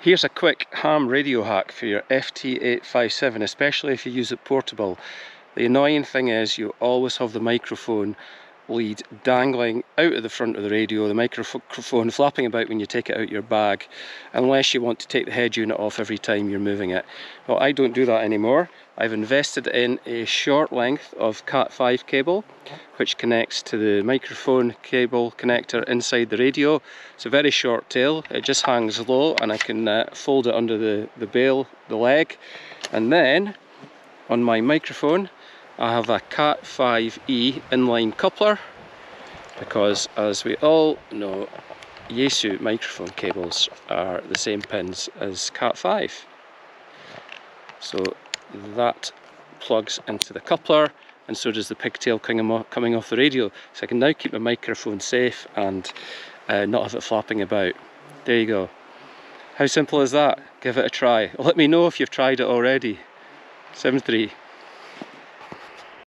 Here's a quick ham radio hack for your FT857, especially if you use it portable. The annoying thing is you always have the microphone lead dangling out of the front of the radio, the microphone flapping about when you take it out your bag, unless you want to take the head unit off every time you're moving it. Well, I don't do that anymore. I've invested in a short length of Cat5 cable which connects to the microphone cable connector inside the radio. It's a very short tail, it just hangs low and I can fold it under the bail, the leg, and then on my microphone I have a Cat5E inline coupler, because as we all know, Yaesu microphone cables are the same pins as Cat5. So that plugs into the coupler, and so does the pigtail coming off the radio. So I can now keep my microphone safe and not have it flapping about. There you go. How simple is that? Give it a try. Let me know if you've tried it already. 7-3.